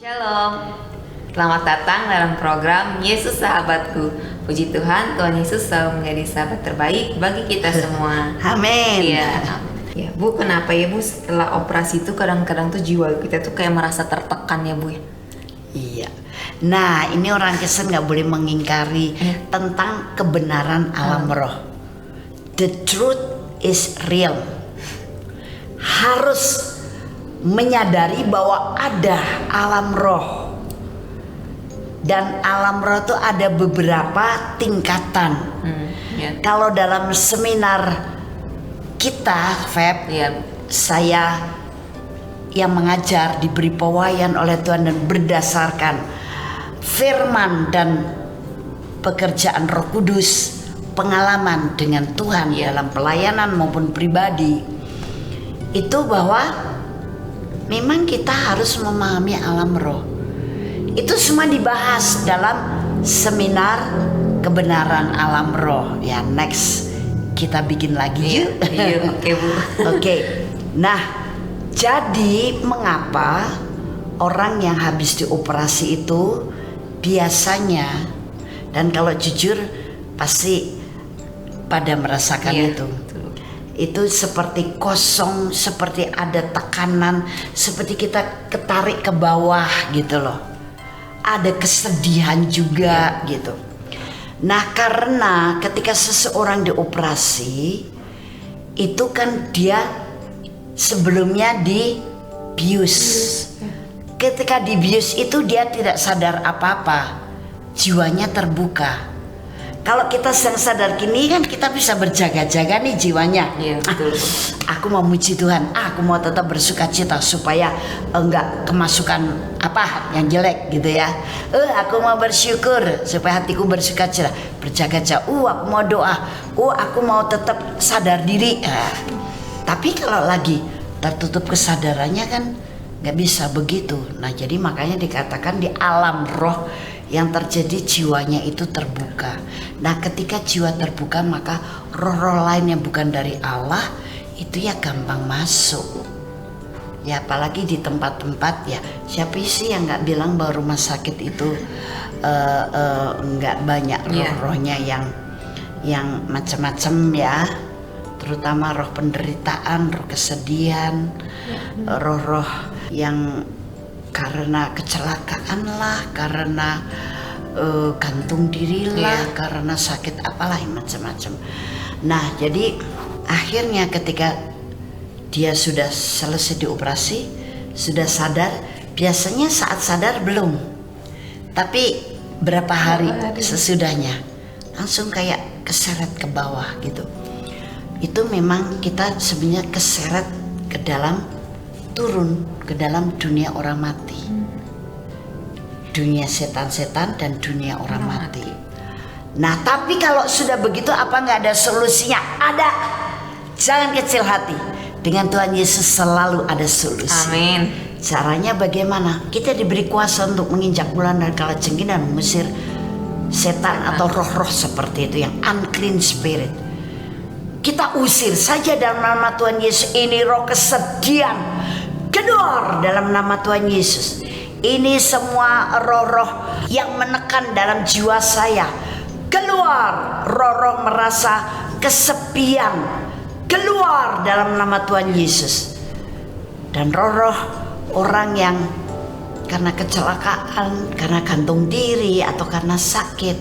Shalom, selamat datang dalam program Yesus Sahabatku. Puji Tuhan, Tuhan Yesus selalu menjadi sahabat terbaik bagi kita semua. Amin. Iya, ya Bu, kenapa ya Bu setelah operasi itu kadang-kadang tuh jiwa kita tuh kayak merasa tertekan ya Bu ya? Iya. Nah, ini orang Kristen nggak boleh mengingkari tentang kebenaran alam roh. The truth is real. Harus menyadari bahwa ada alam roh. Dan alam roh itu ada beberapa tingkatan. Ya. Kalau dalam seminar kita, Feb, Iya. saya yang mengajar diberi pewahyuan oleh Tuhan dan berdasarkan firman dan pekerjaan Roh Kudus, pengalaman dengan Tuhan dalam pelayanan maupun pribadi, itu bahwa memang kita harus memahami alam roh. Itu semua dibahas dalam seminar kebenaran alam roh. Ya, next kita bikin lagi yuk. Iya, oke Bu. Oke. Nah, jadi mengapa orang yang habis dioperasi itu biasanya, dan kalau jujur pasti pada merasakan Iya, itu. betul. Itu seperti kosong, seperti ada tekanan, seperti kita ketarik ke bawah gitu loh. Ada kesedihan juga gitu. Nah, karena ketika seseorang dioperasi, itu kan dia sebelumnya dibius. Ketika dibius itu dia tidak sadar apa-apa, jiwanya terbuka. Kalau kita sedang sadar gini kan kita bisa berjaga-jaga nih jiwanya. Iya, betul. Aku mau muji Tuhan, aku mau tetap bersuka cita supaya enggak kemasukan apa yang jelek gitu ya. Aku mau bersyukur supaya hatiku bersuka cita, berjaga-jaga. Aku mau doa. Aku mau tetap sadar diri. Tapi kalau lagi tertutup kesadarannya kan nggak bisa begitu. Nah, jadi makanya dikatakan di alam roh yang terjadi jiwanya itu terbuka. Nah, ketika jiwa terbuka maka roh-roh lain yang bukan dari Allah itu ya gampang masuk. Ya apalagi di tempat-tempat ya, siapa sih yang nggak bilang bahwa rumah sakit itu nggak banyak roh-rohnya yang macam-macam ya, terutama roh penderitaan, roh kesedihan, roh-roh yang karena kecelakaan lah, karena gantung diri lah, karena sakit apalah macam-macam. Nah, jadi akhirnya ketika dia sudah selesai dioperasi, sudah sadar, biasanya saat sadar belum, tapi berapa hari sesudahnya langsung kayak keseret ke bawah gitu. Itu memang kita sebenarnya keseret ke dalam, turun ke dalam dunia orang mati, dunia setan-setan dan dunia orang mati. Nah, tapi kalau sudah begitu apa nggak ada solusinya? Ada. Jangan kecil hati, dengan Tuhan Yesus selalu ada solusi. Amin. Caranya bagaimana? Kita diberi kuasa untuk menginjak bulan dan kalajengking dan mengusir setan atau roh-roh seperti itu yang unclean spirit. Kita usir saja dalam nama Tuhan Yesus. Ini roh kesedihan, keluar dalam nama Tuhan Yesus. Ini semua roh-roh yang menekan dalam jiwa saya, keluar. Roh-roh merasa kesepian, keluar dalam nama Tuhan Yesus. Dan roh-roh orang yang karena kecelakaan, karena gantung diri atau karena sakit,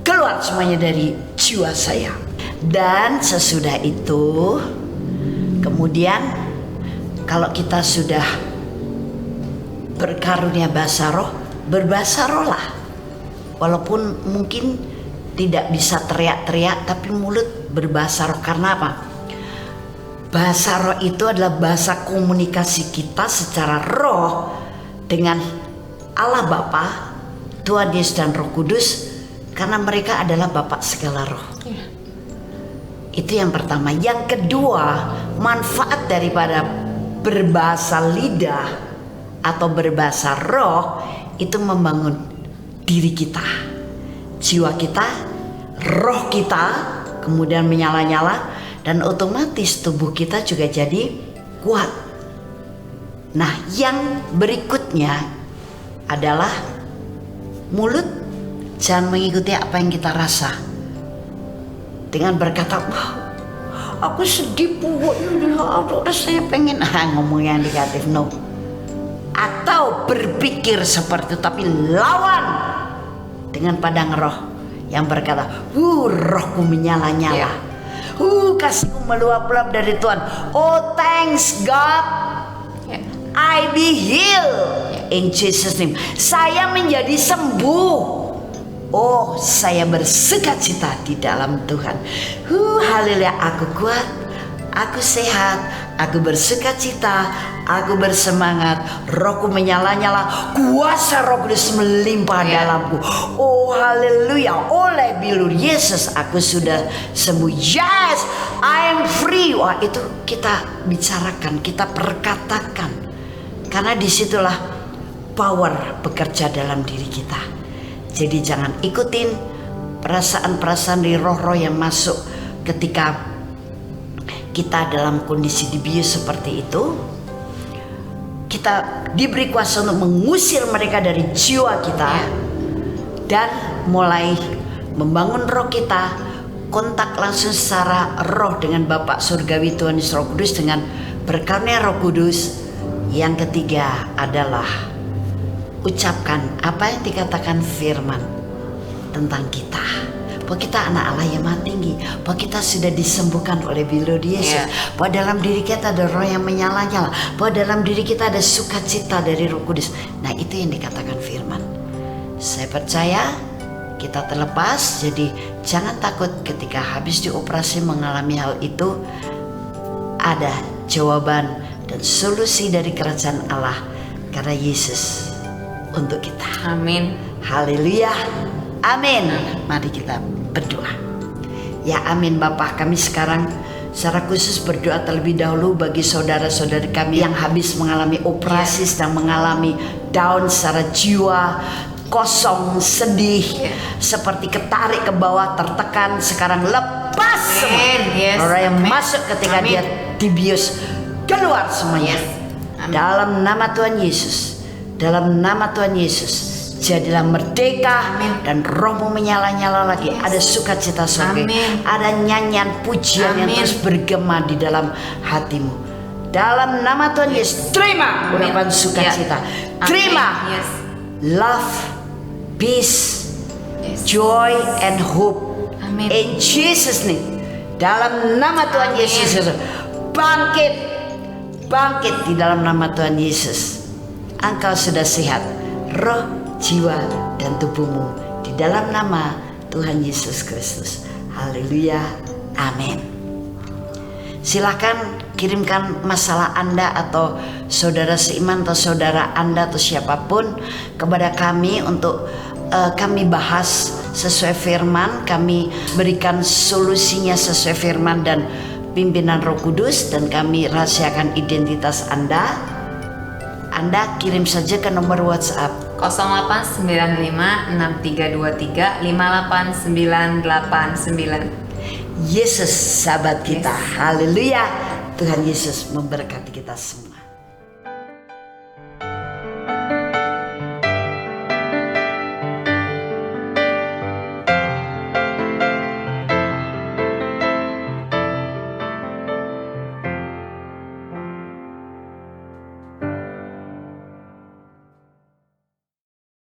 keluar semuanya dari jiwa saya. Dan sesudah itu kemudian kalau kita sudah berkarunia bahasa roh, berbahasa roh lah. Walaupun mungkin tidak bisa teriak-teriak, tapi mulut berbahasa roh. Karena apa? Bahasa roh itu adalah bahasa komunikasi kita secara roh dengan Allah Bapa, Tuhan Yesus dan Roh Kudus, karena mereka adalah Bapa segala roh. Itu yang pertama. Yang kedua, manfaat daripada berbahasa lidah atau berbahasa roh itu membangun diri kita, jiwa kita, roh kita, kemudian menyala-nyala, dan otomatis tubuh kita juga jadi kuat. Nah, yang berikutnya adalah mulut jangan mengikuti apa yang kita rasa. Dengan berkata, wah, aku sedih pokoknya, saya pengen ngomong yang negatif, no. Atau berpikir seperti itu, tapi lawan dengan padang roh yang berkata, rohku menyala-nyala, kasihku meluap-luap dari Tuhan. Oh, thanks God, I be healed in Jesus name. Saya menjadi sembuh. Oh, saya bersukacita di dalam Tuhan. Haleluya, aku kuat, aku sehat, aku bersukacita, aku bersemangat, rohku menyala-nyala, kuasa Roh Kudus melimpah dalamku. Oh, haleluya, oleh bilur Yesus aku sudah sembuh. Yes, I am free. Wah, itu kita bicarakan, kita perkatakan. Karena disitulah power bekerja dalam diri kita. Jadi jangan ikutin perasaan-perasaan dari roh-roh yang masuk ketika kita dalam kondisi dibius seperti itu. Kita diberi kuasa untuk mengusir mereka dari jiwa kita dan mulai membangun roh kita, kontak langsung secara roh dengan Bapa Surgawi Tuhan Yesus Roh Kudus dengan berkarunia Roh Kudus. Yang ketiga adalah ucapkan apa yang dikatakan firman tentang kita, bahwa kita anak Allah yang maha tinggi, bahwa kita sudah disembuhkan oleh bilur Yesus, bahwa dalam diri kita ada roh yang menyala-nyala, bahwa dalam diri kita ada sukacita dari Roh Kudus. Nah, itu yang dikatakan firman. Saya percaya kita terlepas, jadi jangan takut ketika habis dioperasi mengalami hal itu. Ada jawaban dan solusi dari kerajaan Allah karena Yesus untuk kita. Amin. Haleluya. Amin. Mari kita berdoa. Ya amin Bapak, kami sekarang secara khusus berdoa terlebih dahulu bagi saudara-saudari kami yang habis mengalami operasi, sedang mengalami down secara jiwa, kosong, sedih, seperti ketarik ke bawah, tertekan. Sekarang lepas semua roh yang masuk ketika dia dibius, keluar semuanya. Dalam nama Tuhan Yesus, dalam nama Tuhan Yesus, jadilah merdeka dan rohmu menyala-nyala lagi. Ada sukacita surga, ada nyanyian pujian yang terus bergema di dalam hatimu. Dalam nama Tuhan Yesus, terima urapan sukacita, terima love, peace, joy and hope. In Jesus name, dalam nama Tuhan Yesus, bangkit di dalam nama Tuhan Yesus. Engkau sudah sehat, roh, jiwa, dan tubuhmu, di dalam nama Tuhan Yesus Kristus. Haleluya, amin. Silakan kirimkan masalah Anda atau saudara seiman atau saudara Anda atau siapapun kepada kami untuk kami bahas sesuai firman. Kami berikan solusinya sesuai firman dan pimpinan Roh Kudus, dan kami rahasiakan identitas Anda. Anda kirim saja ke nomor WhatsApp 089563235899. Yesus sahabat kita. Haleluya. Tuhan Yesus memberkati kita semua.